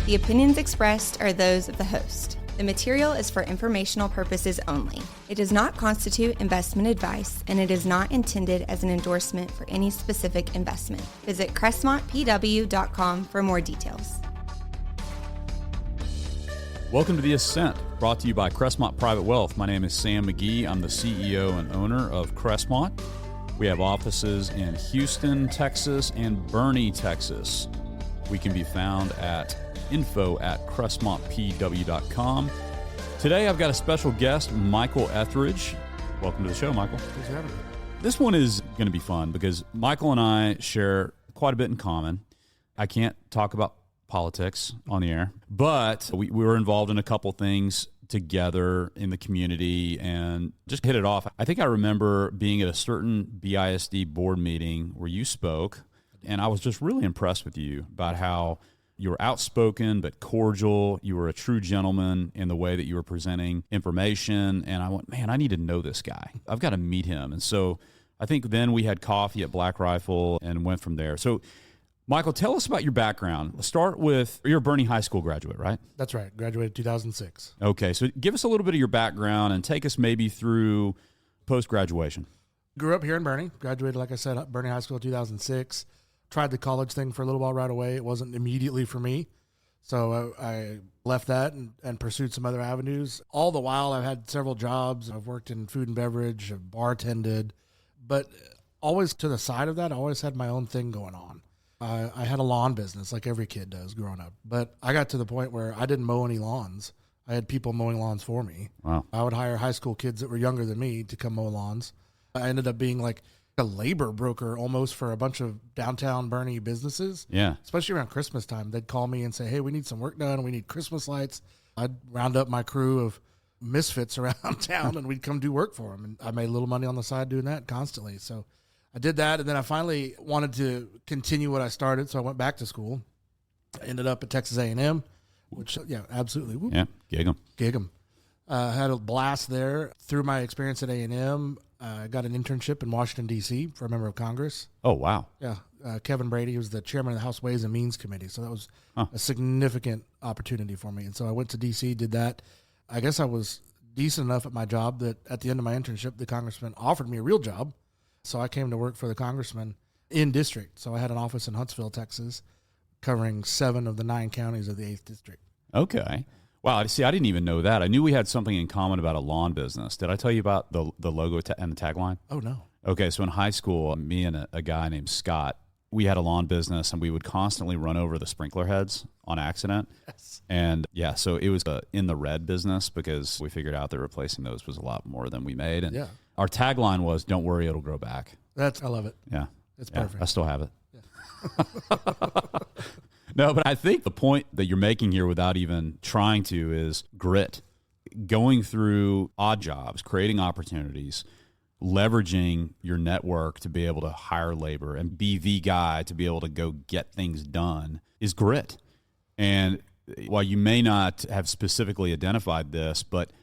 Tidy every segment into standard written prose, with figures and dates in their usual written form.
The opinions expressed are those of the host. The material is for informational purposes only. It does not constitute investment advice, and it is not intended as an endorsement for any specific investment. Visit crestmontpw.com for more details. Welcome to the Ascent, brought to you by Crestmont Private Wealth. My name is Sam McGee. I'm the CEO and owner of Crestmont. We have offices in Houston, Texas, and Boerne, Texas. We can be found at info@crestmontpw.com. Today, I've got a special guest, Michael Ethridge. Welcome to the show, Michael. Thanks for having me. This one is going to be fun because Michael and I share quite a bit in common. I can't talk about politics on the air, but we were involved in a couple things together in the community and just hit it off. I think I remember being at a certain BISD board meeting where you spoke, and I was just really impressed with you about how you were outspoken but cordial. You were a true gentleman in the way that you were presenting information, and I went, man, I need to know this guy. I've got to meet him. And so I think then we had coffee at Black Rifle and went from there. So Michael, tell us about your background. Let's start with, you're a Boerne High School graduate, right? That's right. Graduated 2006. Okay, so give us a little bit of your background and take us maybe through post-graduation. Grew up here in Boerne. Graduated, like I said, Boerne High School 2006. Tried the college thing for a little while right away. It wasn't immediately for me. So I left that and pursued some other avenues. All the while, I've had several jobs. I've worked in food and beverage, I've bartended. But always to the side of that, I always had my own thing going on. I had a lawn business like every kid does growing up. But I got to the point where I didn't mow any lawns. I had people mowing lawns for me. Wow. I would hire high school kids that were younger than me to come mow lawns. I ended up being like a labor broker almost for a bunch of downtown Boerne businesses. Yeah. Especially around Christmas time. They'd call me and say, hey, we need some work done. We need Christmas lights. I'd round up my crew of misfits around town and we'd come do work for them. And I made a little money on the side doing that constantly. So I did that. And then I finally wanted to continue what I started. So I went back to school. I ended up at Texas A&M, which, yeah, absolutely. Whoop. Yeah, gig 'em. Had a blast there. Through my experience at A&M, I got an internship in Washington, D.C. for a member of Congress. Oh, wow. Yeah. Kevin Brady was the chairman of the House Ways and Means Committee. So that was a significant opportunity for me. And so I went to D.C., did that. I guess I was decent enough at my job that at the end of my internship, the congressman offered me a real job. So I came to work for the congressman in district. So I had an office in Huntsville, Texas, covering 7 of the 9 counties of the 8th district. Okay. Wow. See, I didn't even know that. I knew we had something in common about a lawn business. Did I tell you about the logo and the tagline? Oh, no. Okay. So in high school, me and a guy named Scott, we had a lawn business and we would constantly run over the sprinkler heads on accident. Yes. And yeah, so it was in the red business because we figured out that replacing those was a lot more than we made. And yeah. Our tagline was, don't worry, it'll grow back. I love it. Yeah. It's perfect. I still have it. Yeah. No, but I think the point that you're making here without even trying to is grit. Going through odd jobs, creating opportunities, leveraging your network to be able to hire labor and be the guy to be able to go get things done is grit. And while you may not have specifically identified this, but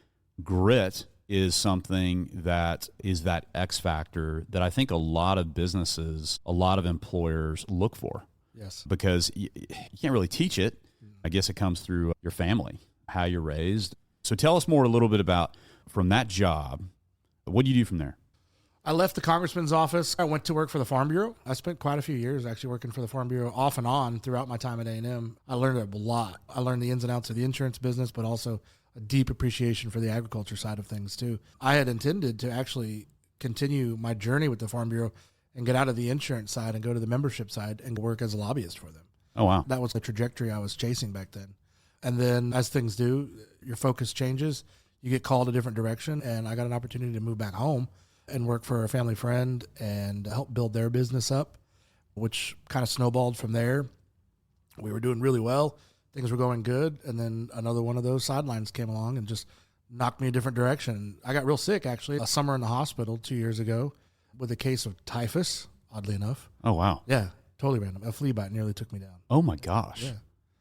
grit is something that is that X factor that I think a lot of businesses, a lot of employers look for. Yes. Because you can't really teach it. I guess it comes through your family, how you're raised. So tell us more a little bit about, from that job, what do you do from there? I left the congressman's office. I went to work for the Farm Bureau. I spent quite a few years actually working for the Farm Bureau off and on throughout my time at A&M. I learned a lot. I learned the ins and outs of the insurance business, but also a deep appreciation for the agriculture side of things too. I had intended to actually continue my journey with the Farm Bureau and get out of the insurance side and go to the membership side and work as a lobbyist for them. Oh, wow. That was the trajectory I was chasing back then. And then as things do, your focus changes. You get called a different direction. And I got an opportunity to move back home and work for a family friend and help build their business up, which kind of snowballed from there. We were doing really well. Things were going good. And then another one of those sidelines came along and just knocked me a different direction. I got real sick, actually, a summer in the hospital 2 years ago with a case of typhus, oddly enough. Oh, wow. Yeah, totally random. A flea bite nearly took me down. Oh, my gosh. Yeah.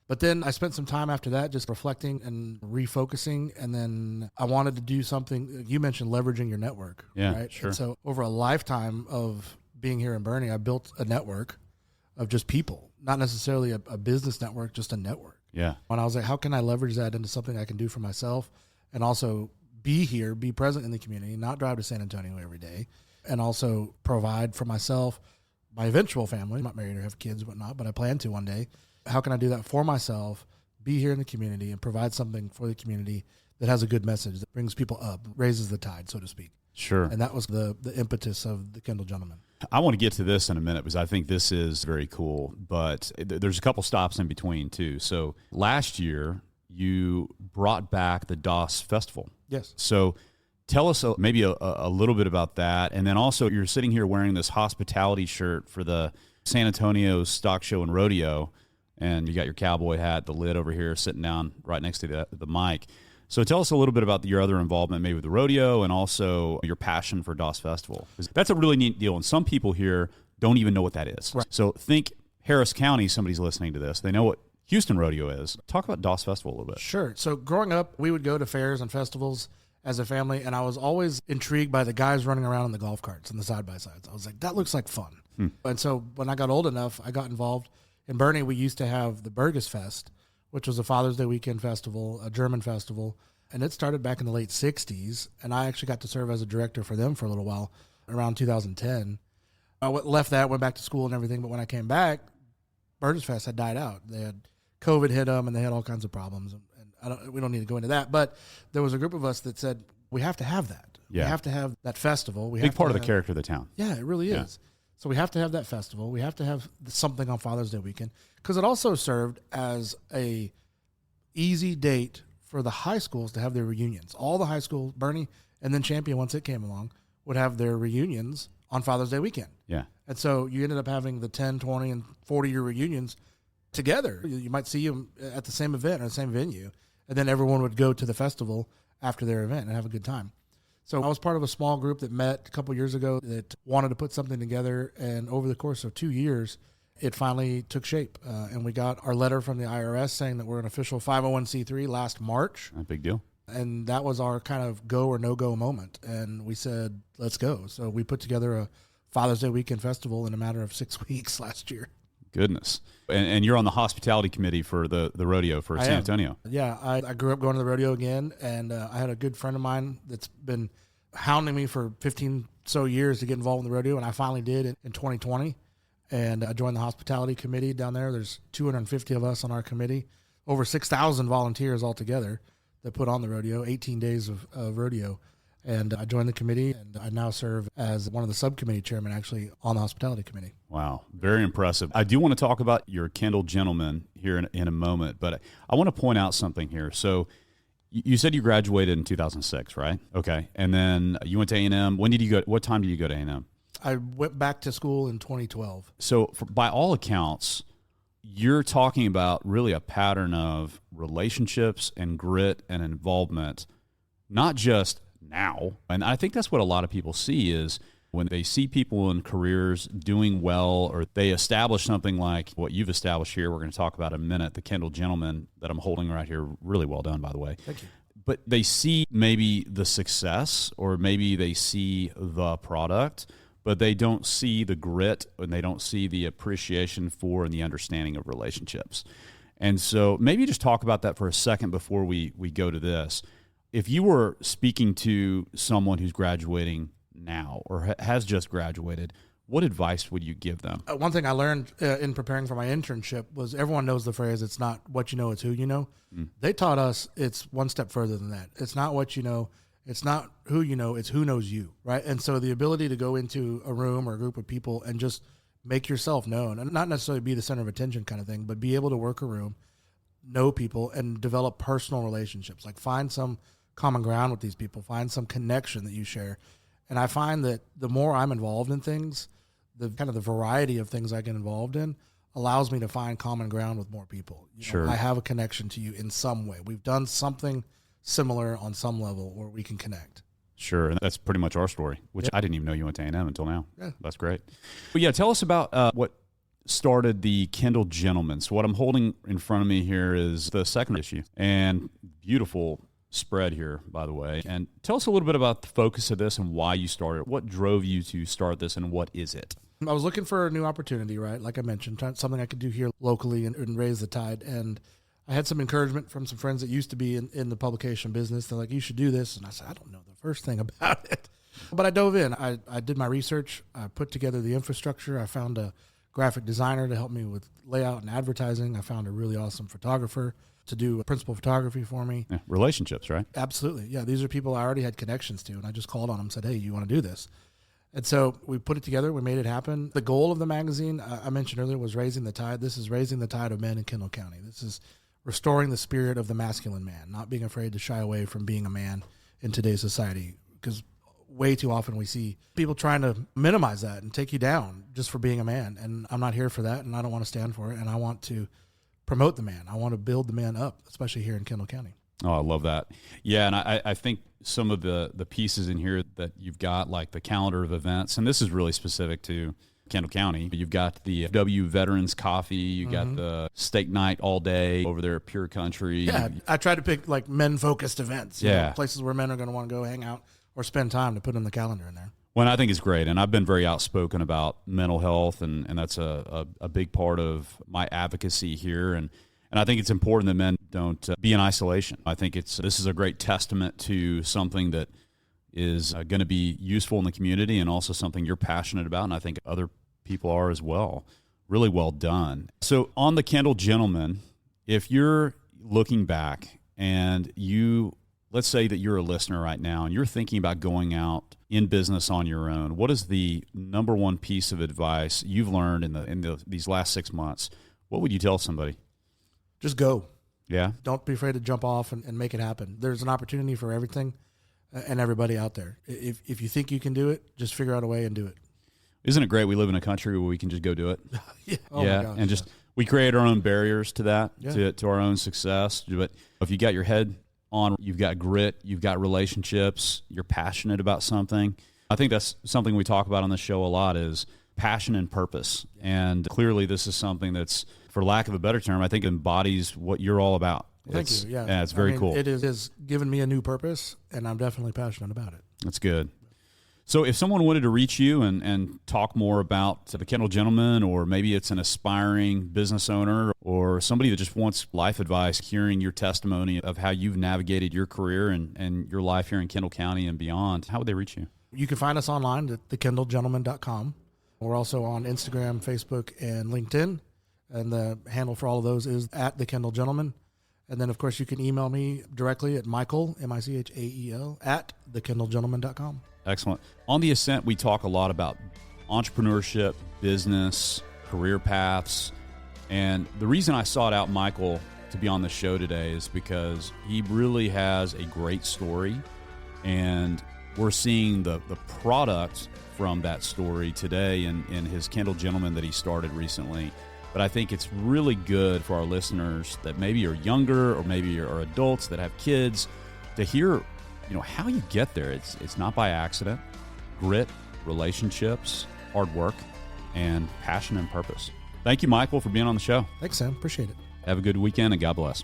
But then I spent some time after that just reflecting and refocusing. And then I wanted to do something. You mentioned leveraging your network. Yeah, right? sure. And so over a lifetime of being here in Boerne, I built a network of just people, not necessarily a business network, just a network. Yeah. When I was like, how can I leverage that into something I can do for myself and also be here, be present in the community, not drive to San Antonio every day, and also provide for myself, my eventual family. I'm not married or have kids and whatnot, but I plan to one day. How can I do that for myself, be here in the community, and provide something for the community that has a good message, that brings people up, raises the tide, so to speak. Sure. And that was the impetus of the Kendall Gentleman. I want to get to this in a minute because I think this is very cool, but there's a couple stops in between too. So last year you brought back the DOS Festival. Yes. So tell us maybe a little bit about that. And then also you're sitting here wearing this hospitality shirt for the San Antonio Stock Show and Rodeo, and you got your cowboy hat, the lid over here sitting down right next to the mic. So tell us a little bit about your other involvement maybe with the rodeo and also your passion for DOS Festival. That's a really neat deal, and some people here don't even know what that is. Right. So think Harris County, somebody's listening to this. They know what Houston Rodeo is. Talk about DOS Festival a little bit. Sure. So growing up, we would go to fairs and festivals as a family, and I was always intrigued by the guys running around in the golf carts and the side-by-sides. I was like, that looks like fun. And so when I got old enough, I got involved. In Boerne, we used to have the Burgess Fest, which was a Father's Day weekend festival, a German festival. And it started back in the late 60s, and I actually got to serve as a director for them for a little while, around 2010. I left that, went back to school and everything, but when I came back, Burgess Fest had died out. They had COVID hit them, and they had all kinds of problems, and we don't need to go into that. But there was a group of us that said, we have to have that. Yeah. We have to have that festival. Big part of the character of the town. Yeah, it really is. So we have to have that festival. We have to have something on Father's Day weekend, because it also served as a easy date for the high schools to have their reunions. All the high schools, Boerne and then Champion, once it came along, would have their reunions on Father's Day weekend. Yeah. And so you ended up having the 10, 20, and 40-year reunions together. You might see them at the same event or the same venue, and then everyone would go to the festival after their event and have a good time. So I was part of a small group that met a couple years ago that wanted to put something together, and over the course of 2 years, it finally took shape, and we got our letter from the IRS saying that we're an official 501c3 last March. A big deal. And that was our kind of go or no-go moment, and we said, let's go. So we put together a Father's Day weekend festival in a matter of 6 weeks last year. Goodness. And you're on the hospitality committee for the rodeo for San Antonio. Yeah, I grew up going to the rodeo again, and I had a good friend of mine that's been hounding me for 15 so years to get involved in the rodeo, and I finally did in 2020. And I joined the hospitality committee down there. There's 250 of us on our committee, over 6,000 volunteers altogether that put on the rodeo, 18 days of rodeo. And I joined the committee, and I now serve as one of the subcommittee chairmen actually on the hospitality committee. Wow, very impressive. I do want to talk about your Kendall Gentleman here in a moment, but I want to point out something here. So you said you graduated in 2006, right? Okay. And then you went to A&M. When did you go? What time did you go to A&M? I went back to school in 2012. So by all accounts, you're talking about really a pattern of relationships and grit and involvement, not just now. And I think that's what a lot of people see is when they see people in careers doing well, or they establish something like what you've established here. We're going to talk about in a minute, the Kendall Gentleman that I'm holding right here. Really well done, by the way. Thank you. But they see maybe the success, or maybe they see the product, but they don't see the grit, and they don't see the appreciation for and the understanding of relationships. And so maybe just talk about that for a second before we go to this. If you were speaking to someone who's graduating now or has just graduated, what advice would you give them? One thing I learned in preparing for my internship was everyone knows the phrase, it's not what you know, it's who you know. They taught us it's one step further than that. It's not what you know. It's not who you know, it's who knows you, right? And so the ability to go into a room or a group of people and just make yourself known, and not necessarily be the center of attention kind of thing, but be able to work a room, know people, and develop personal relationships. Like find some common ground with these people, find some connection that you share. And I find that the more I'm involved in things, the kind of the variety of things I get involved in allows me to find common ground with more people. Sure. I have a connection to you in some way. We've done something similar on some level where we can connect. Sure, and that's pretty much our story, which I didn't even know you went to A&M until now. Yeah. That's great. But yeah, tell us about what started the Kendall Gentleman. So what I'm holding in front of me here is the second issue, and beautiful spread here, by the way. And tell us a little bit about the focus of this and why you started. What drove you to start this, and what is it? I was looking for a new opportunity, right? Like I mentioned, something I could do here locally and raise the tide. And I had some encouragement from some friends that used to be in the publication business. They're like, you should do this. And I said, I don't know the first thing about it. But I dove in. I did my research. I put together the infrastructure. I found a graphic designer to help me with layout and advertising. I found a really awesome photographer to do principal photography for me. Yeah, relationships, right? Absolutely. Yeah, these are people I already had connections to, and I just called on them and said, hey, you want to do this? And so we put it together. We made it happen. The goal of the magazine, I mentioned earlier, was raising the tide. This is raising the tide of men in Kendall County. This is restoring the spirit of the masculine man, not being afraid to shy away from being a man in today's society, because way too often we see people trying to minimize that and take you down just for being a man. And I'm not here for that, and I don't want to stand for it. And I want to promote the man. I want to build the man up, especially here in Kendall County. Oh, I love that. Yeah, and I think some of the pieces in here that you've got, like the calendar of events, and this is really specific to Kendall County. You've got the W Veterans Coffee. You got the steak night all day over there at Pure Country. Yeah, I try to pick like men-focused events. You know, places where men are going to want to go hang out or spend time to put in the calendar in there. Well, I think it's great, and I've been very outspoken about mental health, and that's a big part of my advocacy here, and I think it's important that men don't be in isolation. I think this is a great testament to something that is going to be useful in the community, and also something you're passionate about, and I think other people are as well. Really well done. So on the Kendall Gentleman, if you're looking back and let's say that you're a listener right now and you're thinking about going out in business on your own, what is the number one piece of advice you've learned in these last 6 months? What would you tell somebody? Just go. Yeah. Don't be afraid to jump off and make it happen. There's an opportunity for everything and everybody out there. If you think you can do it, just figure out a way and do it. Isn't it great we live in a country where we can just go do it? Yeah. Oh my gosh, and just we create our own barriers to that, Yeah. to our own success. But if you got your head on, you've got grit, you've got relationships, you're passionate about something. I think that's something we talk about on this show a lot, is passion and purpose. And clearly this is something that's, for lack of a better term, I think embodies what you're all about. Thank you. Yeah, it's very cool. It has given me a new purpose, and I'm definitely passionate about it. That's good. So if someone wanted to reach you and talk more about the Kendall Gentleman, or maybe it's an aspiring business owner or somebody that just wants life advice, hearing your testimony of how you've navigated your career and your life here in Kendall County and beyond, how would they reach you? You can find us online at thekendallgentleman.com. We're also on Instagram, Facebook, and LinkedIn. And the handle for all of those is at the Kendall Gentleman. And then, of course, you can email me directly at Michael, Michael, at thekendallgentleman.com. Excellent. On the Ascent, we talk a lot about entrepreneurship, business, career paths. And the reason I sought out Michael to be on the show today is because he really has a great story. And we're seeing the product from that story today in his Kendall Gentleman that he started recently. But I think it's really good for our listeners that maybe are younger or maybe are adults that have kids to hear, how you get there. It's not by accident. Grit, relationships, hard work, and passion and purpose. Thank you, Michael, for being on the show. Thanks, Sam. Appreciate it. Have a good weekend, and God bless.